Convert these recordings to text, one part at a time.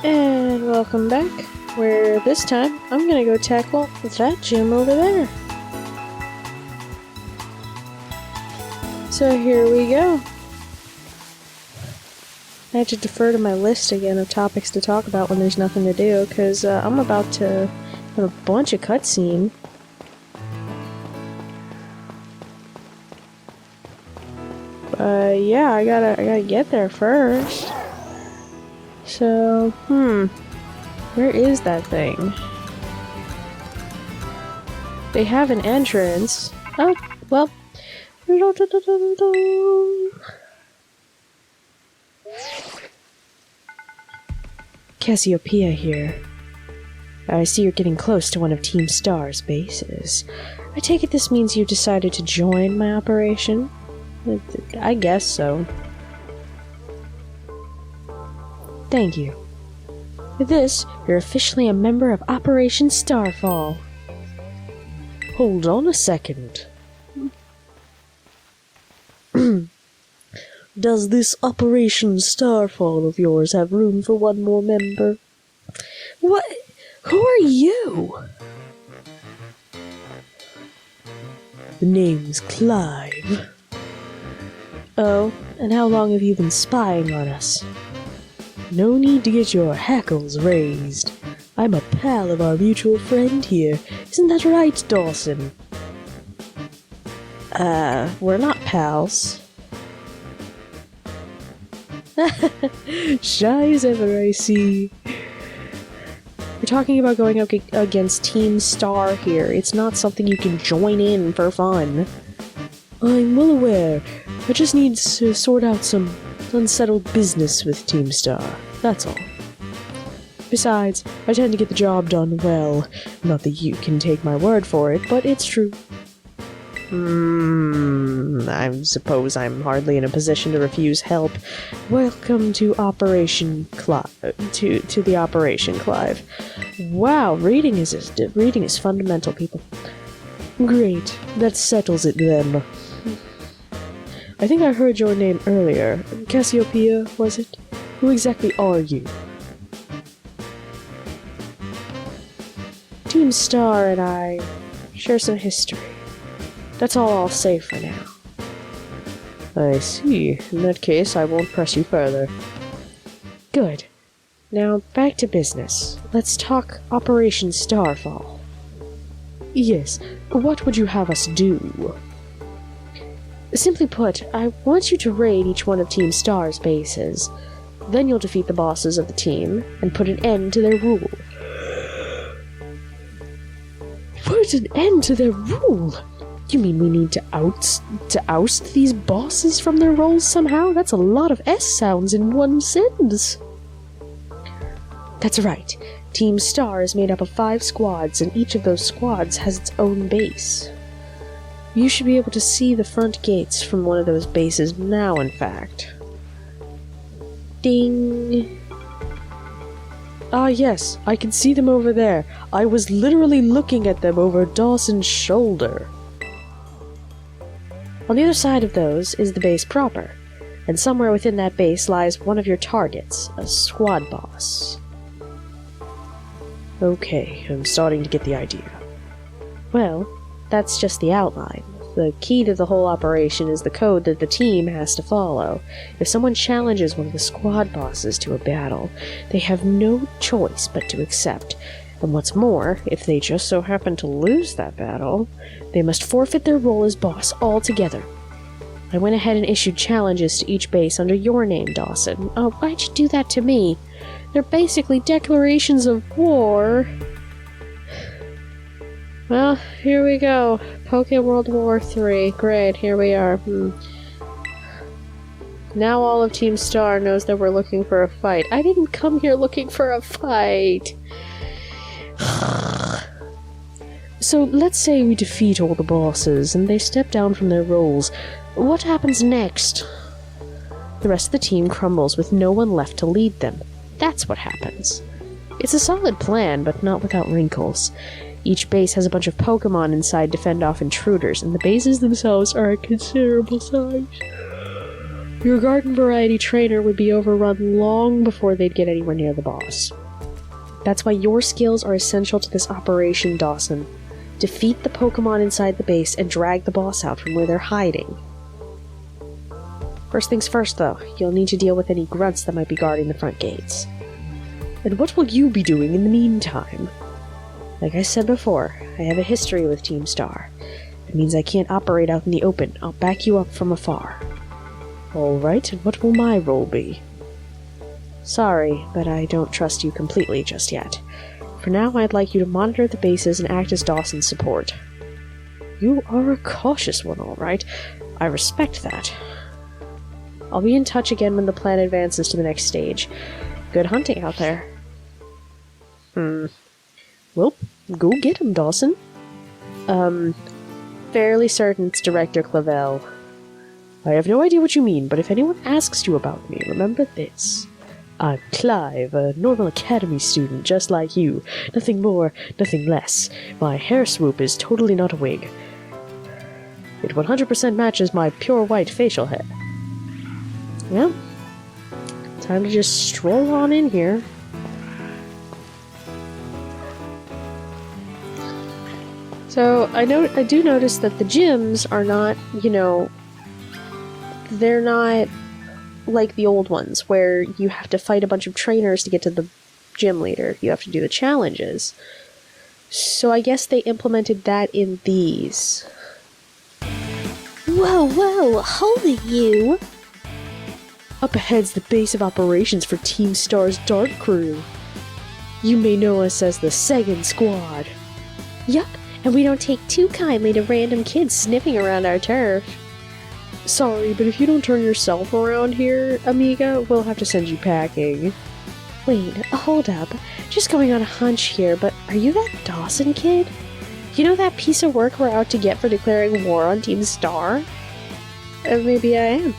And welcome back, where this time I'm gonna go tackle that gym over there. So here we go. I have to defer to my list again of topics to talk about when there's nothing to do, because I'm about to have a bunch of cutscene. But yeah, I gotta get there first. So, where is that thing? They have an entrance. Oh, well. Cassiopeia here. I see you're getting close to one of Team Star's bases. I take it this means you decided to join my operation? I guess so. Thank you. With this, you're officially a member of Operation Starfall. Hold on a second. Does this Operation Starfall of yours have room for one more member? What? Who are you? The name's Clive. Oh, and how long have you been spying on us? No need to get your hackles raised. I'm a pal of our mutual friend here. Isn't that right, Dawson? We're not pals. Shy as ever, I see. We're talking about going up against Team Star here. It's not something you can join in for fun. I'm well aware. I just need to sort out some unsettled business with Team Star. That's all. Besides, I tend to get the job done well. Not that you can take my word for it, but it's true. I suppose I'm hardly in a position to refuse help. Welcome to Operation Clive. To the Operation Clive. Wow, reading is fundamental, people. Great, that settles it then. I think I heard your name earlier. Cassiopeia, was it? Who exactly are you? Team Star and I share some history. That's all I'll say for now. I see. In that case, I won't press you further. Good. Now, back to business. Let's talk Operation Starfall. Yes, what would you have us do? Simply put, I want you to raid each one of Team Star's bases. Then you'll defeat the bosses of the team and put an end to their rule. Put an end to their rule? You mean we need to oust these bosses from their roles somehow? That's a lot of S sounds in one sentence. That's right. Team Star is made up of 5 squads, and each of those squads has its own base. You should be able to see the front gates from one of those bases now, in fact. Ding! Ah yes, I can see them over there. I was literally looking at them over Dawson's shoulder. On the other side of those is the base proper, and somewhere within that base lies one of your targets, a squad boss. Okay, I'm starting to get the idea. Well, that's just the outline. The key to the whole operation is the code that the team has to follow. If someone challenges one of the squad bosses to a battle, they have no choice but to accept. And what's more, if they just so happen to lose that battle, they must forfeit their role as boss altogether. I went ahead and issued challenges to each base under your name, Dawson. Oh, why'd you do that to me? They're basically declarations of war. Well, here we go. Poké World War 3. Great, here we are. Now all of Team Star knows that we're looking for a fight. I didn't come here looking for a fight. So let's say we defeat all the bosses and they step down from their roles. What happens next? The rest of the team crumbles with no one left to lead them. That's what happens. It's a solid plan, but not without wrinkles. Each base has a bunch of Pokémon inside to fend off intruders, and the bases themselves are a considerable size. Your garden variety trainer would be overrun long before they'd get anywhere near the boss. That's why your skills are essential to this operation, Dawson. Defeat the Pokémon inside the base and drag the boss out from where they're hiding. First things first, though, you'll need to deal with any grunts that might be guarding the front gates. And what will you be doing in the meantime? Like I said before, I have a history with Team Star. It means I can't operate out in the open. I'll back you up from afar. Alright, and what will my role be? Sorry, but I don't trust you completely just yet. For now, I'd like you to monitor the bases and act as Dawson's support. You are a cautious one, all right. I respect that. I'll be in touch again when the plan advances to the next stage. Good hunting out there. Well, go get him, Dawson. Fairly certain it's Director Clavel. I have no idea what you mean, but if anyone asks you about me, remember this. I'm Clive, a normal academy student just like you. Nothing more, nothing less. My hair swoop is totally not a wig. It 100% matches my pure white facial hair. Well, time to just stroll on in here. So, I do notice that the gyms are not, they're not like the old ones, where you have to fight a bunch of trainers to get to the gym leader. You have to do the challenges. So I guess they implemented that in these. Whoa, hold it, you! Up ahead's the base of operations for Team Star's Dark Crew. You may know us as the Second Squad. Yup, and we don't take too kindly to random kids sniffing around our turf. Sorry, but if you don't turn yourself around here, amiga, we'll have to send you packing. Wait, hold up. Just going on a hunch here, but are you that Dawson kid? You know that piece of work we're out to get for declaring war on Team Star? Maybe I am.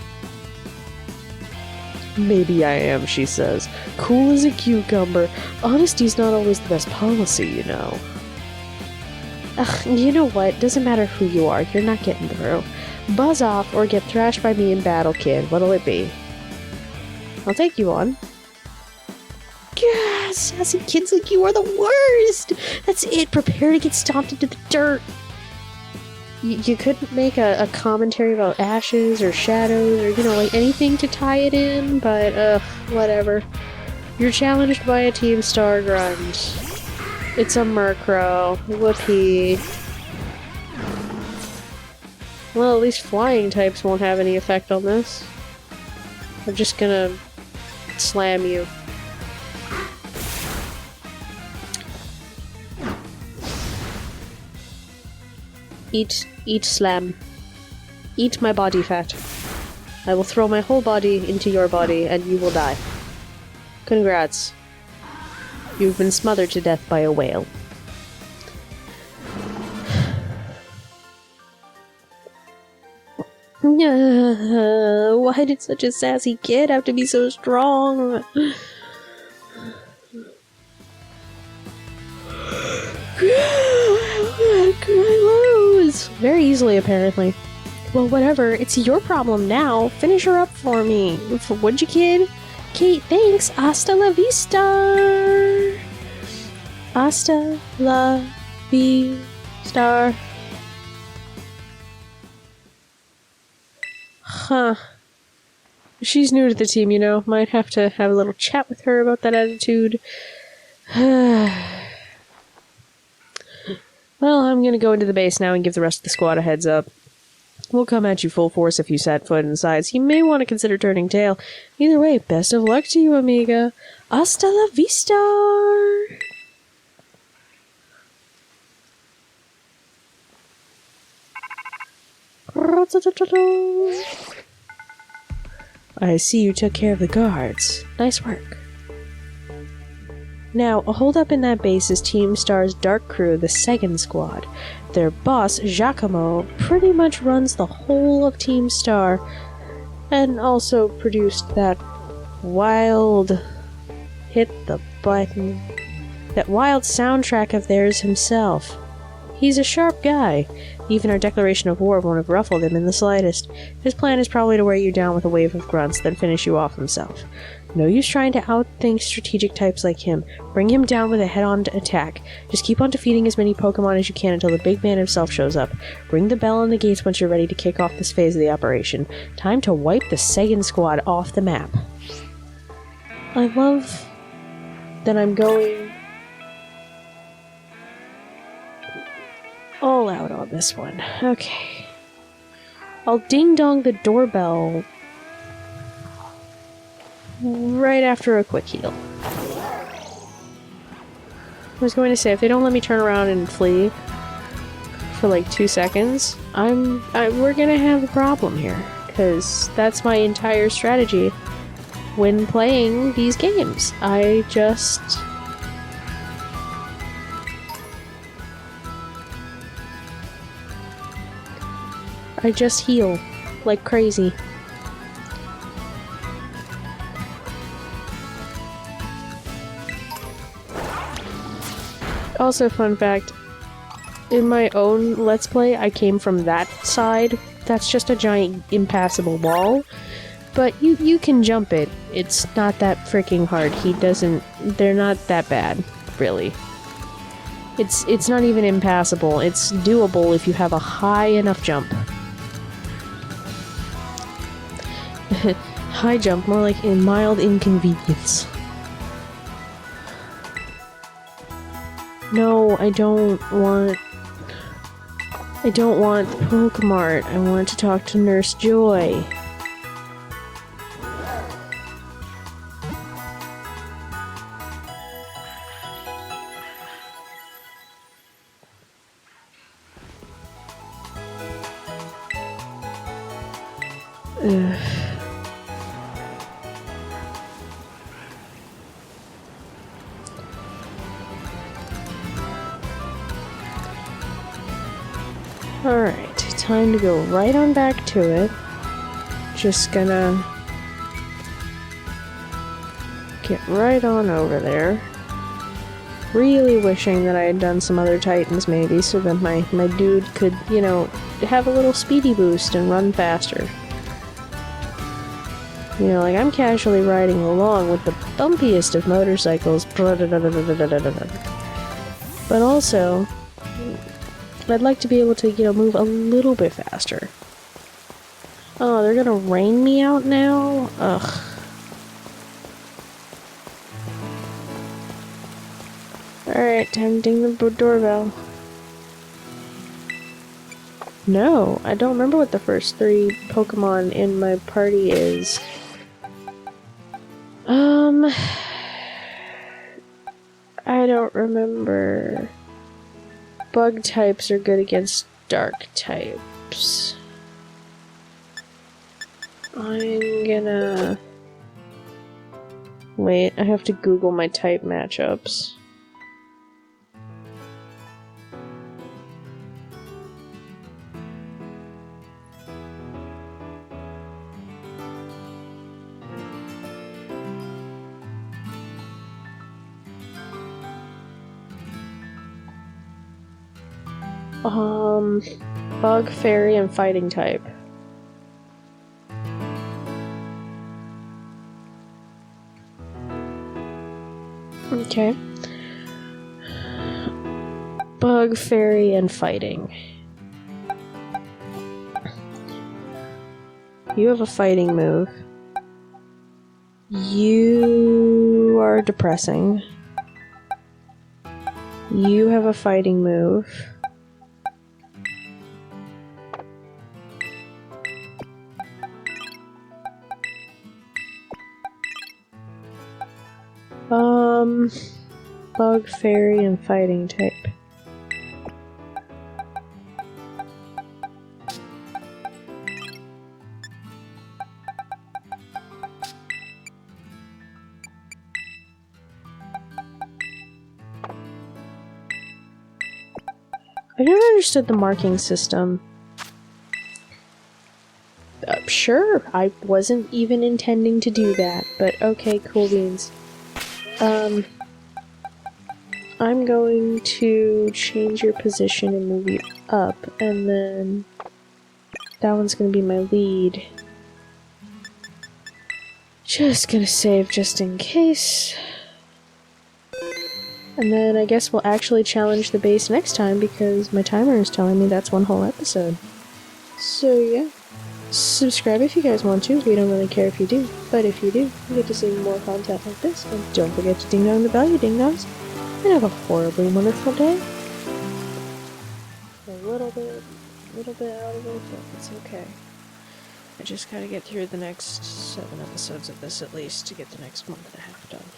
Maybe I am, she says. Cool as a cucumber. Honesty's not always the best policy, you know. Ugh, you know what? Doesn't matter who you are, you're not getting through. Buzz off or get thrashed by me in battle, kid. What'll it be? I'll take you on. Yeah, sassy kids like you are the worst! That's it, prepare to get stomped into the dirt. You couldn't make a commentary about ashes or shadows or, like anything to tie it in, but, whatever. You're challenged by a Team Star grunt. It's a Murkrow. Whoopee. Well, at least flying types won't have any effect on this. I'm just gonna slam you. Eat slam. Eat my body fat. I will throw my whole body into your body and you will die. Congrats. You've been smothered to death by a whale. Why did such a sassy kid have to be so strong? I lose! Very easily, apparently. Well, whatever. It's your problem now. Finish her up for me. Would you, kid? Kate, thanks. Hasta la vista! Hasta la vista. Huh. She's new to the team, Might have to have a little chat with her about that attitude. Well, I'm gonna go into the base now and give the rest of the squad a heads up. We'll come at you full force if you set foot inside, so you may want to consider turning tail. Either way, best of luck to you, amiga. Hasta la vista! I see you took care of the guards. Nice work. Now, a hold-up in that base is Team Star's Dark Crew, the Second Squad. Their boss, Giacomo, pretty much runs the whole of Team Star, and also produced that wild... hit the button... that wild soundtrack of theirs himself. He's a sharp guy. Even our declaration of war won't have ruffled him in the slightest. His plan is probably to wear you down with a wave of grunts, then finish you off himself. No use trying to outthink strategic types like him. Bring him down with a head-on attack. Just keep on defeating as many Pokemon as you can until the big man himself shows up. Ring the bell on the gates once you're ready to kick off this phase of the operation. Time to wipe the second squad off the map. I love that I'm going all out on this one. Okay. I'll ding-dong the doorbell right after a quick heal. I was going to say, if they don't let me turn around and flee for like 2 seconds, we're gonna have a problem here. Because that's my entire strategy when playing these games. I just heal like crazy. Also, fun fact, in my own Let's Play, I came from that side. That's just a giant impassable wall. But you can jump it. It's not that freaking hard. They're not that bad, really. It's not even impassable. It's doable if you have a high enough jump. High jump, more like a mild inconvenience. No, I don't want Pokemart. I want to talk to Nurse Joy. Ugh. Alright, time to go right on back to it. Just gonna get right on over there. Really wishing that I had done some other Titans maybe, so that my dude could, you know, have a little speedy boost and run faster. You know, like, I'm casually riding along with the bumpiest of motorcycles. But also, I'd like to be able to, you know, move a little bit faster. Oh, they're gonna rain me out now? Ugh. Alright, time to ding the doorbell. No, I don't remember what the first 3 Pokemon in my party is. I don't remember. Bug types are good against dark types. I'm gonna... Wait, I have to Google my type matchups. Bug, fairy, and fighting type. Okay. Bug, fairy, and fighting. You have a fighting move. You are depressing. You have a fighting move. Bug, fairy, and fighting type. I've never understood the marking system. Sure, I wasn't even intending to do that, but okay, cool beans. I'm going to change your position and move you up, and then that one's gonna be my lead. Just gonna save just in case. And then I guess we'll actually challenge the base next time because my timer is telling me that's one whole episode. So yeah. Subscribe if you guys want to. We don't really care if you do. But if you do, you get to see more content like this. And don't forget to ding dong the bell, you ding dongs. And have a horribly wonderful day. A little bit out of it, but it's okay. I just gotta get through the next 7 episodes of this at least to get the next month and a half done.